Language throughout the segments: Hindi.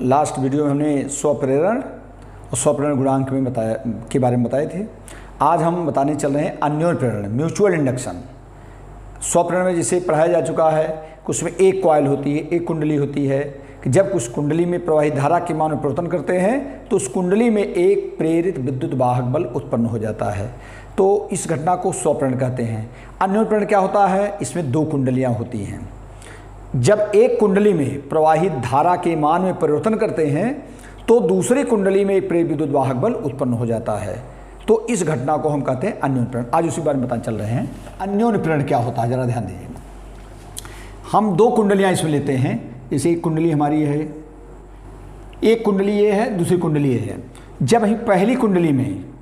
लास्ट वीडियो में हमने स्वप्रेरण और स्वप्रेरण गुणांक में के बारे में बताए थे। आज हम बताने चल रहे हैं अन्योन्य प्रेरण, म्यूचुअल इंडक्शन। स्वप्रेरण में जिसे पढ़ाया जा चुका है कि उसमें एक कॉइल होती है, एक कुंडली होती है कि जब उस कुंडली में प्रवाहित धारा के मान में परिवर्तन करते हैं तो उस कुंडली में एक प्रेरित विद्युत वाहक बल उत्पन्न हो जाता है। तो इस घटना को स्वप्रेरण कहते हैं। अन्योन्य प्रेरण क्या होता है? इसमें दो कुंडलियाँ होती हैं। जब एक कुंडली में प्रवाहित धारा के मान में परिवर्तन करते हैं तो दूसरी कुंडली में एक प्रेरित विद्युत वाहक बल उत्पन्न हो जाता है। तो इस घटना को हम कहते हैं अन्योन्य प्रेरण। आज उसी बारे में बताने चल रहे हैं। अन्योन्य प्रेरण क्या होता है, जरा ध्यान दीजिए। हम दो कुंडलियां इसमें लेते हैं। जैसे एक कुंडली हमारी है, एक कुंडली ये है, दूसरी कुंडली ये है। जब हम पहली कुंडली में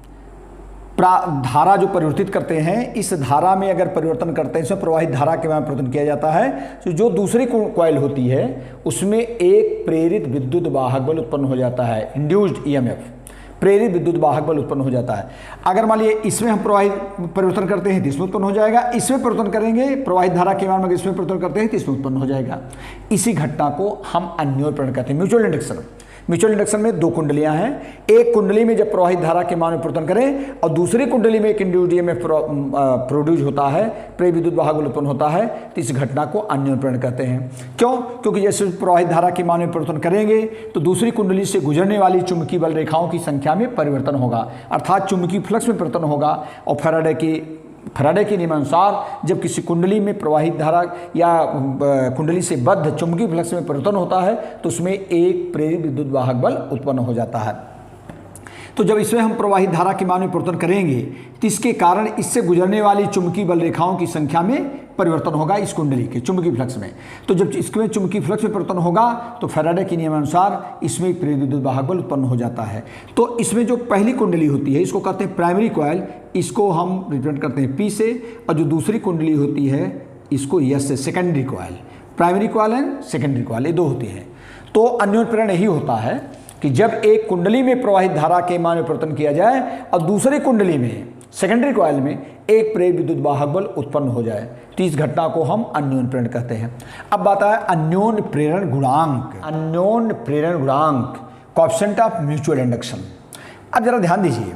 धारा जो परिवर्तित करते हैं, इस धारा में अगर परिवर्तन करते हैं, इसमें प्रवाहित धारा के मान परिवर्तन किया जाता है, तो जो दूसरी कॉइल होती है उसमें एक प्रेरित विद्युत वाहक बल उत्पन्न हो जाता है, इंड्यूस्ड ईएमएफ, प्रेरित विद्युत वाहक बल उत्पन्न हो जाता है। अगर मान लीजिए इसमें हम प्रवाहित परिवर्तन करते हैं तो इसमें उत्पन्न हो जाएगा, इसमें परिवर्तन करेंगे प्रवाहित धारा के मान में इसमें परिवर्तन करते हैं तो इसमें उत्पन्न हो जाएगा। इसी घटना को हम अन्योन्य प्रेरण कहते हैं, म्यूचुअल इंडक्शन। म्यूचुअल इंडक्शन में दो कुंडलियां हैं। एक कुंडली में जब प्रवाहित धारा के मान में परिवर्तन करें और दूसरी कुंडली में एक इंड्यूस्ड ईएमएफ प्रोड्यूस होता है, प्रेरित विद्युत वाहक बल उत्पन्न होता है, तो इस घटना को अन्योन्य प्रेरण कहते हैं। क्यों? क्योंकि जैसे प्रवाहित धारा के मान में परिवर्तन करेंगे तो दूसरी कुंडली से गुजरने वाली चुंबकीय बल रेखाओं की संख्या में परिवर्तन होगा, अर्थात चुंबकीय फ्लक्स में परिवर्तन होगा। और फैराडे के नियमानुसार जब किसी कुंडली में प्रवाहित धारा या कुंडली से बद्ध चुंबकीय फ्लक्स में परिवर्तन होता है तो उसमें एक प्रेरित विद्युत वाहक बल उत्पन्न हो जाता है। तो जब इसमें हम प्रवाहित धारा के मान में परिवर्तन करेंगे तो इसके कारण इससे गुजरने वाली चुंबकीय बल रेखाओं की संख्या में परिवर्तन होगा इस कुंडली के चुंबकीय फ्लक्स में। तो जब इसमें चुंबकीय फ्लक्स में परिवर्तन होगा तो फैराडे के नियमानुसार इसमें एक प्रेरित विद्युत वाहक बल उत्पन्न हो जाता है। तो इसमें जो पहली कुंडली होती है इसको कहते हैं प्राइमरी कॉइल, इसको हम रिप्रेजेंट करते हैं P से, और जो दूसरी कुंडली होती है इसको S से, secondary coil. Primary coil and secondary coil ये दो होती हैं। तो अन्योन्य प्रेरण यही होता है कि जब एक कुंडली में प्रवाहित धारा के मान में परिवर्तन किया जाए और दूसरी कुंडली में सेकेंडरी कॉइल में एक प्रेरित विद्युत वाहक बल उत्पन्न हो जाए तो इस घटना को हम अन्योन्य प्रेरण कहते हैं। अब बात है अन्योन्य प्रेरण गुणांक। अन्योन्य प्रेरण गुणांक, कोएफिशिएंट ऑफ म्यूचुअल इंडक्शन। अब जरा ध्यान दीजिए,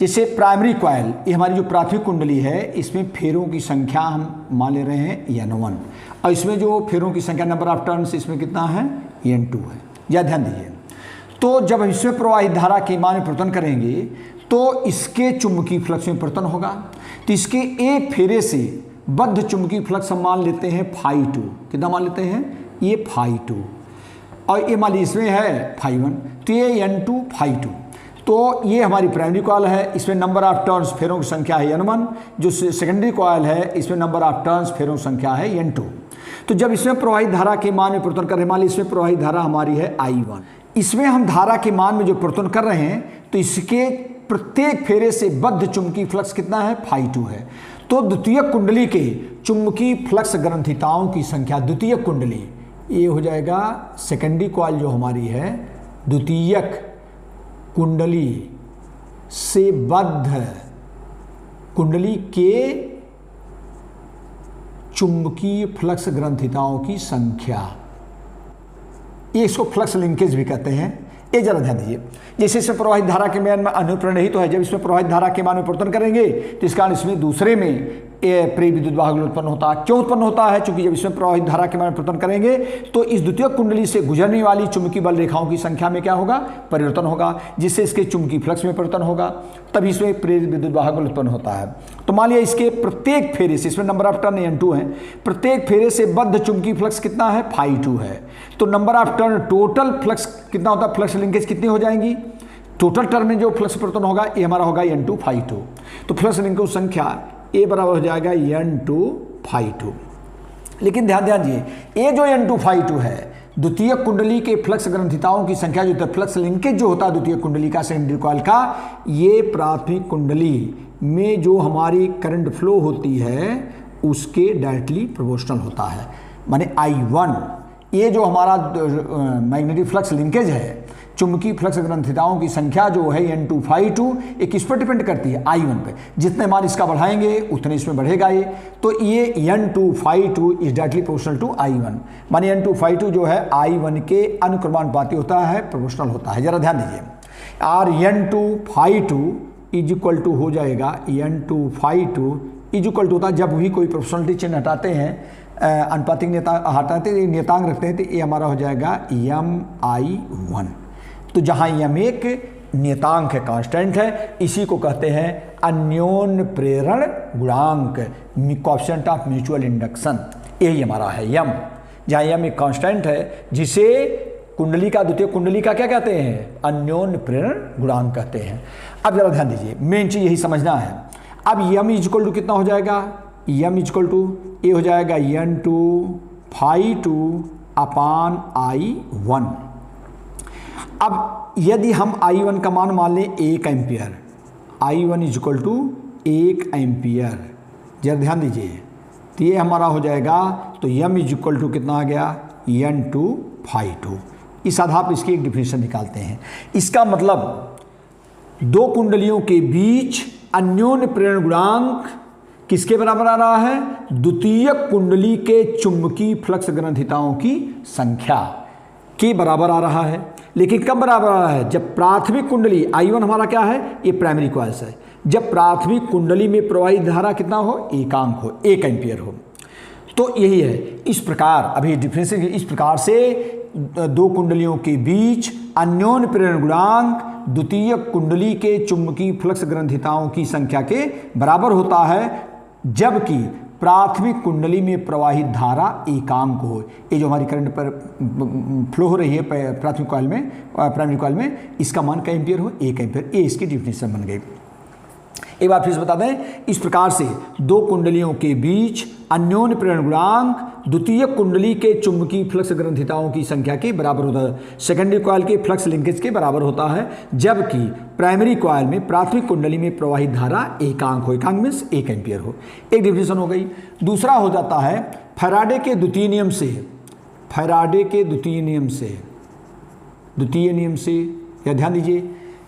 जैसे प्राइमरी कॉइल, ये हमारी जो प्राथमिक कुंडली है, इसमें फेरों की संख्या हम मान ले रहे हैं N1, और इसमें जो फेरों की संख्या, नंबर ऑफ टर्न्स, इसमें कितना है? N2 है। या ध्यान दीजिए, तो जब इसमें प्रवाहित धारा के मान में परिवर्तन करेंगे तो इसके चुंबकीय फ्लक्स में परिवर्तन होगा। तो इसके एक फेरे से बद्ध चुंबकीय फ्लक्स हम मान लेते हैं φ2। कितना मान लेते हैं? ये φ2, और ये मान लीजिए इसमें है φ1, तो ये N2 φ2। तो ये हमारी प्राइमरी कॉइल है, इसमें नंबर ऑफ टर्न्स, फेरों की संख्या है N1। जो सेकेंडरी कॉइल है इसमें नंबर ऑफ टर्न्स, फेरों की संख्या है N2। तो जब इसमें प्रवाहित धारा के मान में परिवर्तन कर रहे हैं, मान लीजिए इसमें प्रवाहित धारा हमारी है I1, इसमें हम धारा के मान में जो परिवर्तन कर रहे हैं तो इसके प्रत्येक फेरे से बद्ध चुंबकीय फ्लक्स कितना है? φ2 है। तो द्वितीय कुंडली के चुंबकीय फ्लक्स ग्रंथिताओं की संख्या, द्वितीय कुंडली, ये हो जाएगा सेकेंडरी कॉइल जो हमारी है, द्वितीयक कुंडली से बद्ध कुंडली के चुंबकीय फ्लक्स ग्रंथिताओं की संख्या, ये इसको फ्लक्स लिंकेज भी कहते हैं। ये जरा ध्यान दीजिए, जैसे इसमें प्रवाहित धारा के मान में अन्योन्य प्रेरण ही तो है। जब इसमें प्रवाहित धारा के मान में परिवर्तन करेंगे तो इस कारण इसमें दूसरे में प्रेरित विद्युत वाहक बल उत्पन्न होता है। क्यों उत्पन्न होता है? क्योंकि जब इसमें प्रवाहित धारा के मान में परिवर्तन करेंगे तो इस द्वितीय कुंडली से गुजरने वाली चुंबकीय बल रेखाओं की संख्या में क्या होगा? परिवर्तन होगा, जिससे इसके चुंबकीय फ्लक्स में परिवर्तन होगा, तभी इसमें प्रेरित विद्युत वाहक बल उत्पन्न होता है। तो मान लिया इसके प्रत्येक फेरे से, इसमें नंबर ऑफ टर्न N2 है, प्रत्येक फेरे से बद्ध चुंबकीय फ्लक्स कितना है? φ2 है। तो number of turn, total flux कितना होता है? फ्लक्स लिंकेज कितनी हो जाएंगी? टोटल टर्म में जो फ्लक्स परिवर्तन होगा ये हमारा होगा N2 φ2। तो फ्लक्स लिंकेज संख्या ए बराबर हो जाएगा N2 φ2। लेकिन ध्यान दीजिए, ये जो N2 φ2 है, द्वितीय कुंडली के फ्लक्स ग्रंथिताओं की संख्या जो फ्लक्स लिंकेज जो होता है द्वितीय कुंडली का, सेकेंडरी कॉइल का, ये प्राथमिक कुंडली में जो हमारी करंट फ्लो होती है उसके डायरेक्टली प्रोपोर्शनल होता है। माने I1, ये जो हमारा मैग्नेटिक फ्लक्स लिंकेज है, चुंबकीय फ्लक्स ग्रंथिताओं की संख्या जो है N2 ये किस पर डिपेंड करती है, I1 पे। जितने मान इसका बढ़ाएंगे उतने इसमें बढ़ेगा ये, तो ये N2 is directly proportional to I1। माने N2 जो है I1 के अनुक्रमानुपाती होता है, प्रोपोर्शनल होता है। जरा ध्यान दीजिए, और N2 इज इक्वल टू हो जाएगा, N2 इज इक्वल टू होता है जब भी कोई प्रोपोर्शनलिटी चिन्ह हटाते हैं, अनुपातिक हटाते नियतांक रखते हैं, तो ये हमारा हो जाएगा Mi1। तो जहाँ M एक नियतांक है, कांस्टेंट है, इसी को कहते हैं अन्योन्य प्रेरण गुणांक, कोएफिशिएंट ऑफ म्यूचुअल इंडक्शन। यही हमारा है M, जहाँ M एक कांस्टेंट है जिसे कुंडली का, द्वितीय कुंडली का क्या कहते हैं, अन्योन्य प्रेरण गुणांक कहते हैं। अब जरा ध्यान दीजिए, मेन चीज यही समझना है। अब M इज इक्वल टू कितना हो जाएगा, M इज इक्वल टू ये हो जाएगा N2 अपान I1। अब यदि हम I1 का मान मान लें 1 ampere, I1 is equal to 1 ampere, जरा ध्यान दीजिए, तो ये हमारा हो जाएगा, तो M इज इक्वल टू कितना आ गया, N2। इस आधार पर इसकी एक डिफिनेशन निकालते हैं। इसका मतलब दो कुंडलियों के बीच अन्योन्य प्रेरण गुणांक किसके बराबर आ रहा है, द्वितीय कुंडली के चुंबकीय फ्लक्स ग्रंथिताओं की संख्या के बराबर आ रहा है। लेकिन कब बराबर आ रहा है, जब प्राथमिक कुंडली I1 हमारा क्या है, ये प्राइमरी कॉइल्स है, जब प्राथमिक कुंडली में प्रवाहित धारा कितना हो, एकांक हो, 1 एम्पियर हो। तो यही है, इस प्रकार अभी डिफरेंस, इस प्रकार से दो कुंडलियों के बीच अन्योन्य प्रेरण गुणांक द्वितीय कुंडली के चुंबकीय फ्लक्स ग्रंथिताओं की संख्या के बराबर होता है, जबकि प्राथमिक कुंडली में प्रवाहित धारा एकांक हो। ये जो हमारी करंट पर फ्लो हो रही है प्राथमिक कॉइल में, प्राइमरी कॉइल में, इसका मान क्या एम्पियर हो, 1 एम्पियर। ये इसकी डिफिनेशन बन गई। एक बार फिर से बता दें, इस प्रकार से दो कुंडलियों के बीच अन्योन्य प्रेरण गुणांक द्वितीय कुंडली के चुंबकीय फ्लक्स ग्रंथिताओं की संख्या के बराबर होता है, सेकेंडरी कॉइल के फ्लक्स लिंकेज के बराबर होता है, जबकि प्राइमरी कॉइल में प्राथमिक कुंडली में प्रवाहित धारा एकांक हो, एकांक मीन्स 1 एम्पियर हो। एक डिफिनेशन हो गई। दूसरा हो जाता है फैराडे के द्वितीय नियम से, फैराडे के द्वितीय नियम से, या ध्यान दीजिए,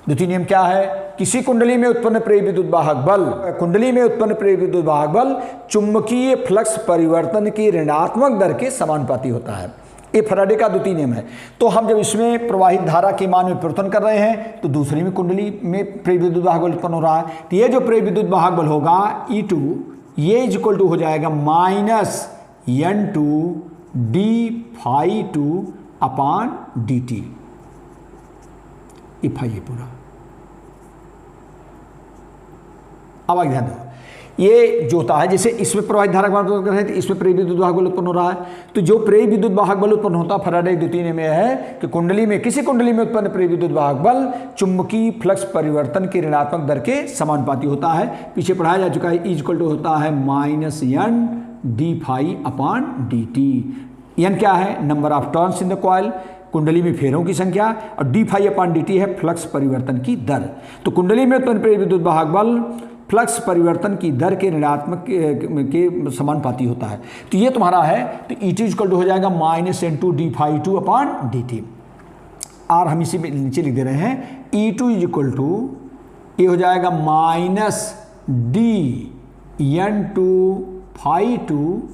द्वितीय नियम क्या है, किसी कुंडली में उत्पन्न प्रेरित विद्युत वाहक बल, कुंडली में उत्पन्न प्रेरित विद्युत वाहक बल चुंबकीय फ्लक्स परिवर्तन की ऋणात्मक दर के समानुपाती होता है। ये फैराडे का द्वितीय नियम है। तो हम जब इसमें प्रवाहित धारा के मान में परिवर्तन कर रहे हैं, तो दूसरी में कुंडली में प्रेरित विद्युत वाहक बल उत्पन्न हो रहा है, तो ये जो प्रेरित विद्युत वाहक बल होगा E2, ये इज इक्वल टू हो जाएगा -N2d∅2 अपान dt। ये पूरा। अब आगे ध्यान दो, ये जो होता है, जैसे इसमें प्रवाहित धारा का मान कर रहे हैं, तो इसमें प्रेरित विद्युत वाहक बल उत्पन्न हो रहा है। तो जो प्रेरित विद्युत वाहक बल उत्पन्न होता है फैराडे द्वितीय नियम में है कि कुंडली में, किसी कुंडली में उत्पन्न प्रेरित विद्युत वाहक बल चुंबकीय फ्लक्स परिवर्तन की ऋणात्मक दर के समानुपाती होता है। पीछे पढ़ाया जा चुका है, इक्वल टू होता है -N d∅ अपान dt। N क्या है, number of turns in the coil, कुंडली में फेरों की संख्या, और d∅ अपान dt है फ्लक्स परिवर्तन की दर। तो कुंडली में उत्पन्न प्रेरित विद्युत वाहक बल फ्लक्स परिवर्तन की दर के ऋणात्मक के समानुपाती होता है। तो ये तुम्हारा है, तो E2 इक्वल टू हो जाएगा -N2 d∅2 अपान dt। और हम इसी में नीचे लिख दे रहे हैं, E2 इक्वल टू ये हो जाएगा -d∆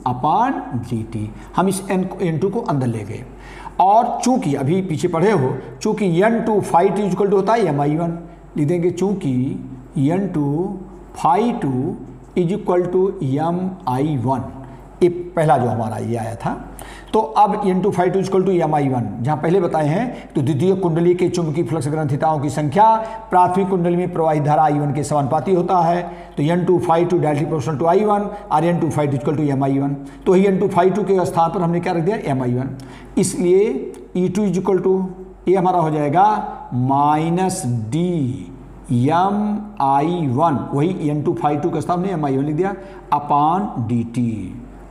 अपान dt। हम इस N2 को अंदर ले गए, और चूंकि अभी पीछे पढ़े हो, चूंकि N2 इक्वल टू होता है Mi1, लिख देंगे चूंकि N2 is equal to Mi1, ये पहला जो हमारा ये आया था। तो अब N2 इक्वल टू Mi1, जहाँ पहले बताए हैं, तो द्वितीय कुंडली के चुंबकीय फ्लक्स ग्रंथिताओं की संख्या प्राथमिक कुंडली में प्रवाहित धारा I1 के समानुपाती होता है। तो N2 directly proportional to I1 और N2 इक्वल टू Mi1। तो ही N2 के स्थान पर हमने क्या रख दिया, Mi1। इसलिए E2 इक्वल टू ये हमारा हो जाएगा -d∆Mi1, वही N2 के स्थान में Mi1 लिख दिया, अपान dt।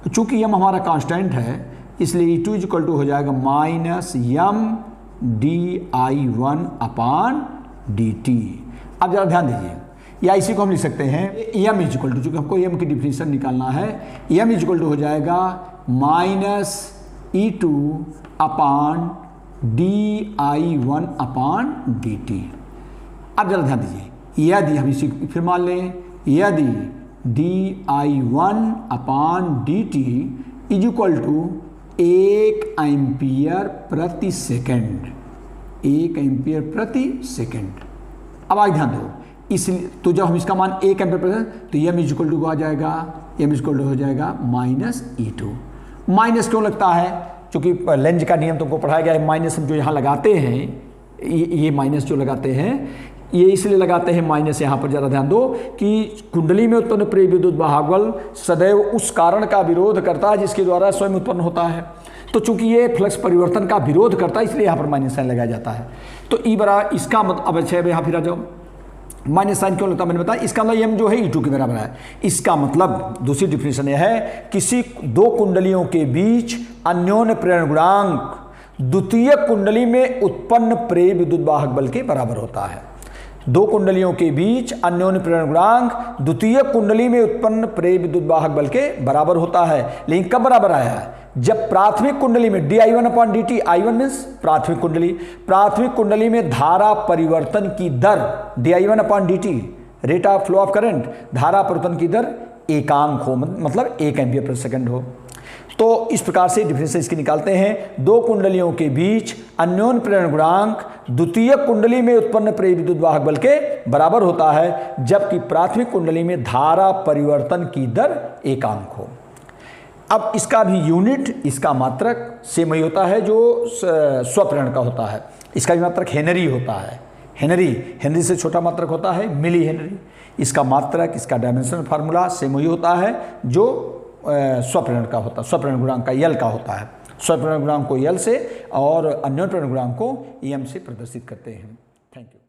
चूंकि m हमारा कांस्टेंट है, इसलिए E2 इक्वल टू हो जाएगा -M-di1 अपान dt। अब जरा ध्यान दीजिए, या इसी को हम लिख सकते हैं M इक्वल टू, चूँकि हमको M की डिफिनेशन निकालना है, M इक्वल टू हो जाएगा -E2 अपान di1/dt। अब जरा ध्यान दीजिए, यदि हम इसी फिर मान लें, यदि di1/dt is equal to 1 ampere प्रति सेकेंड, 1 एम्पियर प्रति सेकेंड। अब आगे ध्यान दो, इसलिए तो जब हम इसका मान 1 एम्पियर प्रति, तो m इज इक्वल टू आ जाएगा, m इज इक्वल टू हो जाएगा -E2। माइनस क्यों लगता है? क्योंकि लेंज का नियम तुमको पढ़ाया गया है, माइनस हम जो यहाँ लगाते हैं, ये माइनस जो लगाते हैं, ये इसलिए लगाते हैं माइनस यहाँ पर। जरा ध्यान दो कि कुंडली में उत्पन्न प्रेरित विद्युत वाहक बल सदैव उस कारण का विरोध करता है जिसके द्वारा स्वयं उत्पन्न होता है। तो चूंकि ये फ्लक्स परिवर्तन का विरोध करता है, इसलिए यहाँ पर माइनस साइन लगाया जाता है। तो ई बराबर इसका मतलब, अब अच्छा यहाँ फिर आ जाओ, माइनस साइन क्यों लगता है मैंने बताया, इसका मतलब m जो है E2 के बराबर है। इसका मतलब दूसरी डिफिनेशन यह है, किसी दो कुंडलियों के बीच अन्योन्य प्रेरण गुणांक द्वितीय कुंडली में उत्पन्न प्रेरित विद्युत वाहक बल के बराबर होता है। दो कुंडलियों के बीच अन्योन्य प्रेरण गुणांक द्वितीय कुंडली में उत्पन्न प्रेरित विद्युत वाहक बल के बराबर होता है। लेकिन कब बराबर आया है? जब प्राथमिक कुंडली में di1/dt, I1 मीन्स प्राथमिक कुंडली में धारा परिवर्तन की दर di1/dt, rate of flow of current, धारा परिवर्तन की दर एकांक हो, मतलब 1 एम्पियर प्रति सेकंड हो। तो इस प्रकार से डिफरेंस इसकी निकालते हैं, दो कुंडलियों के बीच अन्योन्य प्रेरण गुणांक द्वितीय कुंडली में उत्पन्न प्रेरित विद्युत वाहक बल के बराबर होता है, जबकि प्राथमिक कुंडली में धारा परिवर्तन की दर एकांक हो। अब इसका भी यूनिट, इसका मात्रक सेम ही होता है जो स्वप्रेरण का होता है। इसका भी मात्रक हेनरी होता है। हेनरी से छोटा मात्रक होता है मिली हेनरी। इसका मात्रक, इसका डायमेंशनल फार्मूला सेम ही होता है जो स्वप्रेरण का होता है, स्वप्रेरण गुणांक का यल का होता है। स्वप्रेरण गुणांक को यल से और अन्योन्य प्रेरण गुणांक को em से प्रदर्शित करते हैं। Thank you.